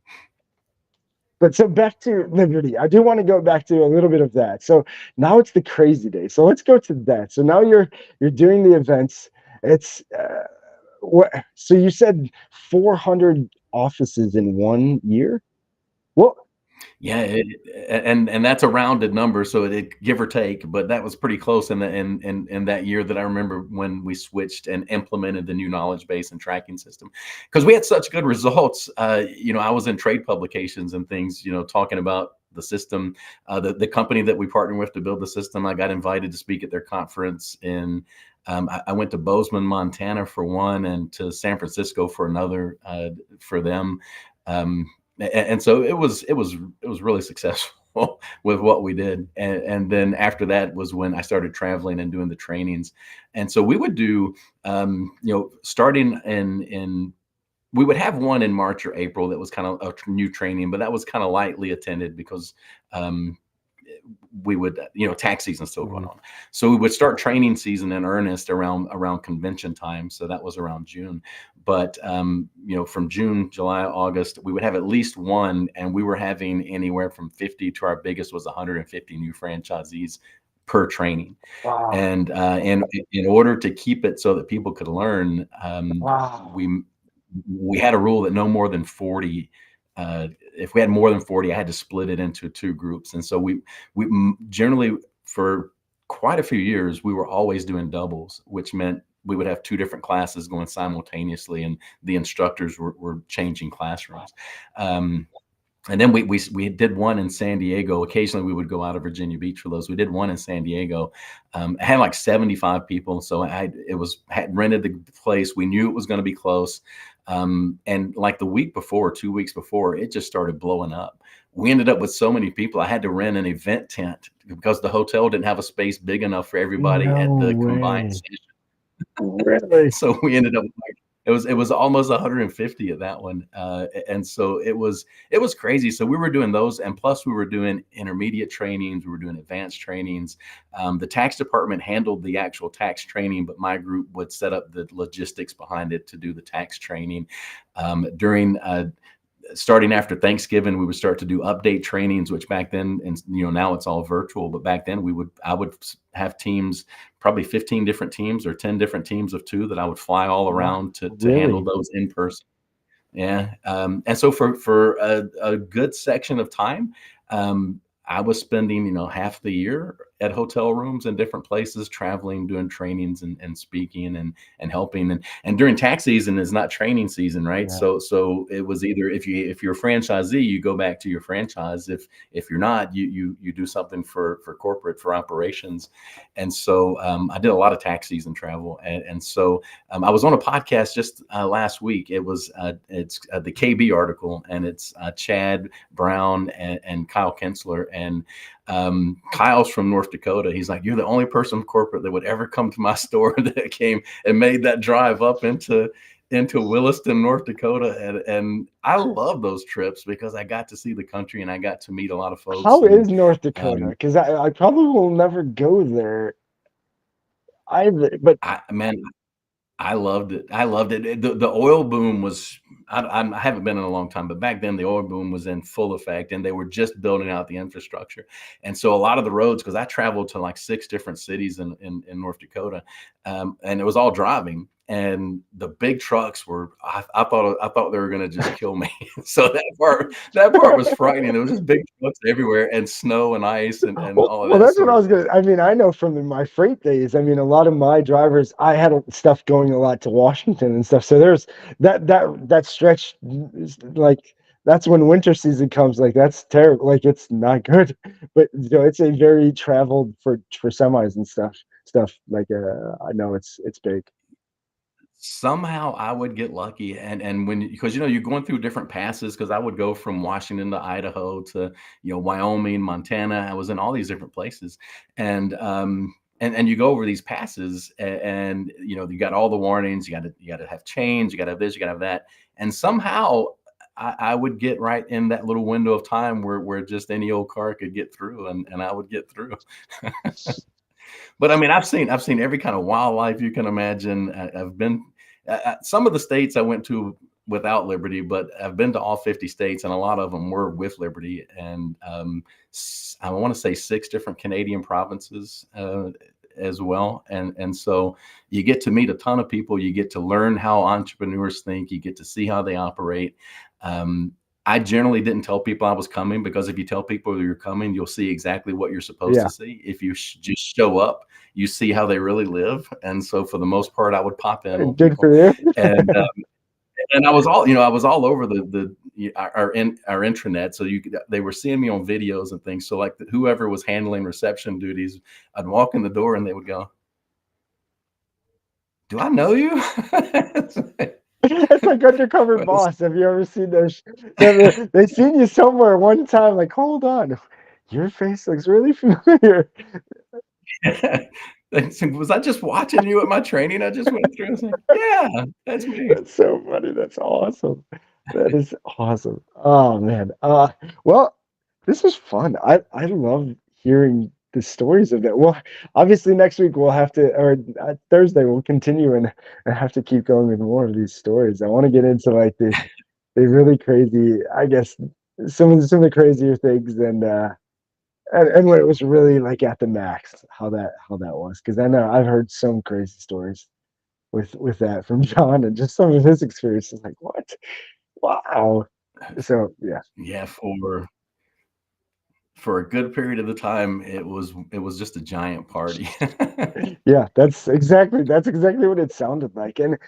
But so back to Liberty. I do want to go back to a little bit of that. So now it's the crazy day. So let's go to that. So now you're doing the events. It's what? So you said 400 offices in 1 year? Well, Yeah, and that's a rounded number, so it give or take, but that was pretty close in the in that year that I remember when we switched and implemented the new knowledge base and tracking system, because we had such good results. I was in trade publications and things, talking about the system, the company that we partnered with to build the system. I got invited to speak at their conference in. I went to Bozeman, Montana for one, and to San Francisco for another for them. And so it was really successful with what we did. And then after that was when I started traveling and doing the trainings. And so we would do starting in we would have one in March or April that was kind of a new training, but that was kind of lightly attended because um, we would, tax season still going mhm. on. So we would start training season in earnest around convention time. So that was around June. But from June, July, August, we would have at least one, and we were having anywhere from 50 to our biggest was 150 new franchisees per training. Wow, And in order to keep it so that people could learn, wow, we had a rule that no more than 40. If we had more than 40, I had to split it into two groups. And so we generally, for quite a few years, we were always doing doubles, which meant we would have two different classes going simultaneously, and the instructors were changing classrooms. And then we did one in San Diego. Occasionally, we would go out of Virginia Beach for those. We did one in San Diego. I had like 75 people, so had rented the place. We knew it was going to be close, and like the week before, 2 weeks before, it just started blowing up. We ended up with so many people. I had to rent an event tent because the hotel didn't have a space big enough for everybody no at the combined way. session. Really? So we ended up like it was almost 150 at that one, and so it was crazy. So we were doing those, and plus we were doing intermediate trainings, we were doing advanced trainings. The tax department handled the actual tax training, but my group would set up the logistics behind it to do the tax training. During starting after Thanksgiving, we would start to do update trainings, which back then, and now it's all virtual, but back then I would have teams, probably 15 different teams or 10 different teams of two that I would fly all Wow, around to handle really? those in person. Yeah. And so for a good section of time, I was spending, half the year at hotel rooms in different places, traveling, doing trainings and speaking and helping. And during tax season is not training season, right? Yeah. So it was either if you're a franchisee, you go back to your franchise. If you're not, you do something for corporate, for operations. And so I did a lot of tax season travel. And so I was on a podcast just last week. It's the KB article, and it's Chad Brown and Kyle Kensler. And Kyle's from North Dakota. He's like, "You're the only person from corporate that would ever come to my store that came and made that drive up into Williston, North Dakota." And I love those trips because I got to see the country and I got to meet a lot of folks. How And is North Dakota? um, Because I probably will never go there either. But man, I loved it. I loved it. The oil boom was, I haven't been in a long time, but back then the oil boom was in full effect, and they were just building out the infrastructure. And so a lot of the roads, because I traveled to like 6 different cities in North Dakota, and it was all driving. and the big trucks were, I thought they were going to just kill me. So that part was frightening. There was just big trucks everywhere and snow and ice and all of Well, that that's what I sort of was thing. gonna. I mean, I know from my freight days. I mean, a lot of my drivers, I had stuff going a lot to Washington and stuff. So there's that stretch, like that's when winter season comes. Like that's terrible. Like it's not good. But it's a very traveled for semis and stuff. Like I know it's big. Somehow I would get lucky, and when, because you're going through different passes, because I would go from Washington to Idaho to Wyoming, Montana. I was in all these different places, and you go over these passes, and you got all the warnings. You got to have chains. You got to have this. You got to have that. And somehow I would get right in that little window of time where just any old car could get through, and I would get through. But I mean, I've seen every kind of wildlife you can imagine. I've been some of the states I went to without Liberty, but I've been to all 50 states, and a lot of them were with Liberty. And I want to say 6 different Canadian provinces as well. And so you get to meet a ton of people. You get to learn how entrepreneurs think. You get to see how they operate. I generally didn't tell people I was coming, because if you tell people you're coming, you'll see exactly what you're supposed Yeah, to see. If you just show up, you see how they really live. And so for the most part, I would pop in on good people. for you. And I was all over our intranet. So they were seeing me on videos and things. So like whoever was handling reception duties, I'd walk in the door and they would go, "Do I know you?" It's like Undercover Boss. Have you ever seen those? They seen you somewhere one time. Like, hold on, your face looks really familiar. Was I just watching you at my training I just went through? I was like, yeah, that's me. That's so funny. That's awesome. That is awesome. Oh man. Well, this was fun. I love hearing the stories of that. Well, obviously next week we'll have to, or Thursday we'll continue and have to keep going with more of these stories. I want to get into like the really crazy, I guess, some of the crazier things and when it was really like at the max, how that was. Because I know I've heard some crazy stories with that from John and just some of his experiences. Like, what? Wow. So yeah, Yeah, for a good period of the time, it was just a giant party. yeah, that's exactly what it sounded like. And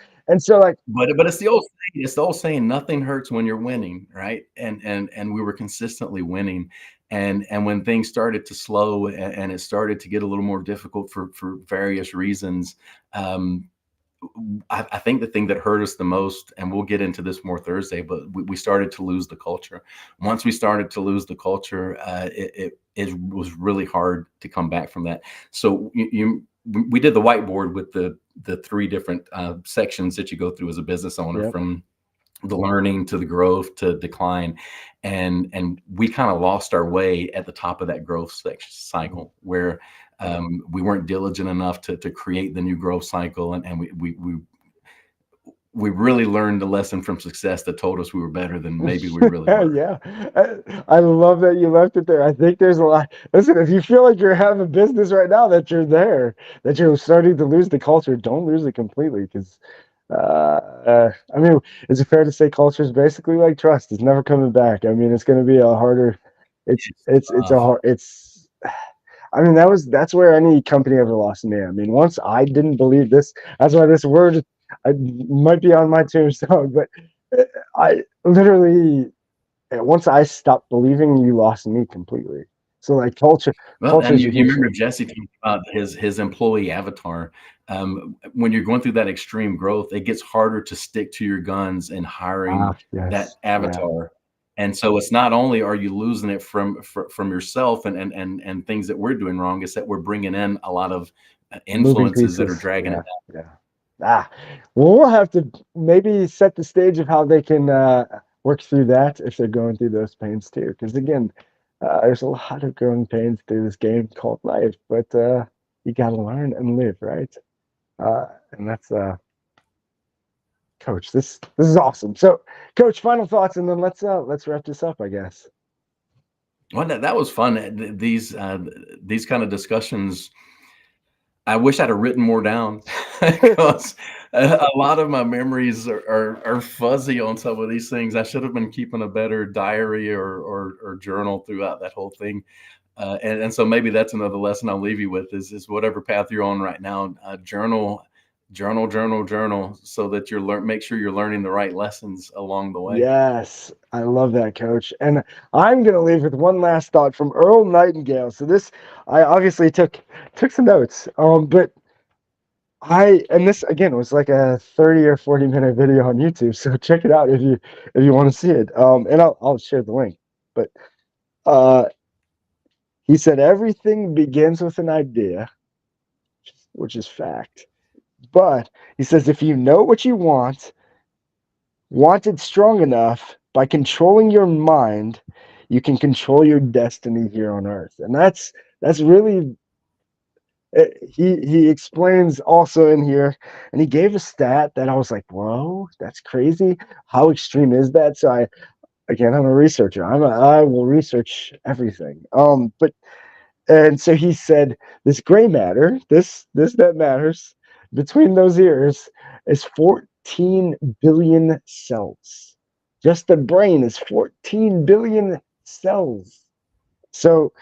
so like, But it's the old saying, nothing hurts when you're winning, right? And we were consistently winning. And when things started to slow, and it started to get a little more difficult for various reasons, um, I think the thing that hurt us the most, and we'll get into this more Thursday, but we started to lose the culture. Once we started to lose the culture, it was really hard to come back from that. So we did the whiteboard with the 3 different sections that you go through as a business owner, yep, from the learning to the growth to decline. And we kind of lost our way at the top of that growth cycle, where we weren't diligent enough to create the new growth cycle. And we really learned the lesson from success that told us we were better than maybe we really were. yeah. I love that you left it there. I think there's a lot. Listen, if you feel like you're having business right now, that you're there, that you're starting to lose the culture, don't lose it completely. Because, I mean, is it fair to say culture is basically like trust? It's never coming back. I mean, it's going to be a harder. It's It's a tough. hard. It's. I mean, that's where any company ever lost me. I mean, once I didn't believe this, that's why this word might be on my tombstone. But I literally, once I stopped believing, you lost me completely. So like Well, culture and is you huge. remember Jesse talking about his employee avatar. When you're going through that extreme growth, it gets harder to stick to your guns in hiring Ah, yes, that yeah, avatar. And so it's not only are you losing it from yourself and things that we're doing wrong, it's that we're bringing in a lot of moving influences that are pieces. dragging it Yeah, yeah. Ah, well, we'll have to maybe set the stage of how they can work through that if they're going through those pains too. Because again, there's a lot of growing pains through this game called life, but you got to learn and live, right? And that's Coach. This is awesome. So, Coach, final thoughts, and then let's wrap this up, I guess. Well, that was fun. These kind of discussions, I wish I'd have written more down because a lot of my memories are fuzzy on some of these things. I should have been keeping a better diary or journal throughout that whole thing. And so maybe that's another lesson I'll leave you with is whatever path you're on right now, journal, so that make sure you're learning the right lessons along the way. Yes, I love that, Coach. And I'm gonna leave with one last thought from Earl Nightingale. So this, I obviously took some notes. But and this again was like a 30 or 40-minute video on YouTube. So check it out if you want to see it. And I'll share the link. But uh, he said everything begins with an idea, which is fact. But he says if you know what you want it strong enough, by controlling your mind, you can control your destiny here on earth. And that's really he explains also in here, and he gave a stat that I was like, whoa, that's crazy. How extreme is that? So I'm a researcher. I will research everything. But and so he said this gray matter, this that matters between those ears is 14 billion cells. Just the brain is 14 billion cells. So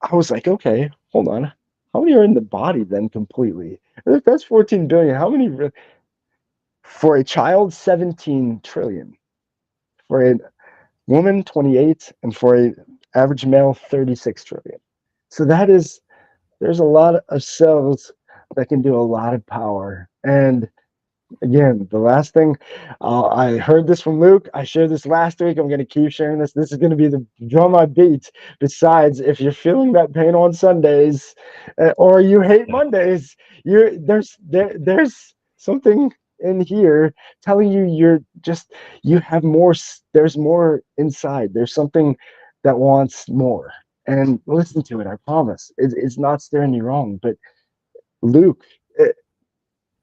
I was like, okay, hold on. How many are in the body then completely? If that's 14 billion, how many for a child? 17 trillion. For a woman, 28, and for a average male, 36 trillion. So there's a lot of cells that can do a lot of power. And again, the last thing, I heard this from Luke. I shared this last week. I'm going to keep sharing this. This is going to be the drum I beat. Besides, if you're feeling that pain on Sundays, or you hate Mondays, there's something in here telling you you have more. There's more inside. There's something that wants more. And listen to it. I promise. It's not steering you wrong. But Luke.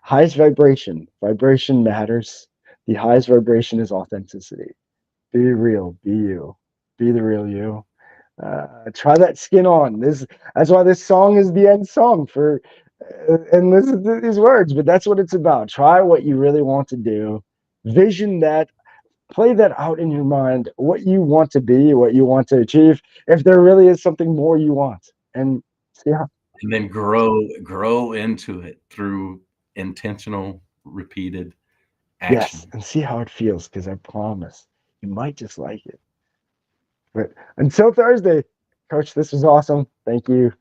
Highest vibration. Vibration matters. The highest vibration is authenticity. Be real. Be you. Be the real you. Try that skin on. That's why this song is the end song for. And listen to these words, but that's what it's about. Try what you really want to do. Vision that. Play that out in your mind. What you want to be, what you want to achieve. If there really is something more you want, and see how. And then grow into it through intentional, repeated action. Yes, and see how it feels, because I promise you might just like it. But until Thursday, Coach, this was awesome. Thank you.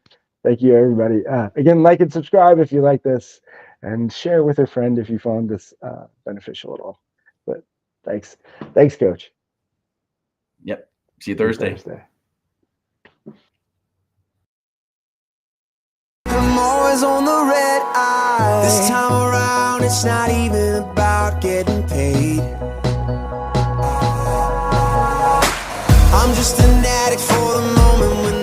Thank you, everybody. Again, like and subscribe if you like this, and share with a friend if you found this beneficial at all. But thanks. Thanks, Coach. Yep. See you Thursday. I'm always on the red eye. This time around, it's not even about getting paid. I'm just an addict for the moment when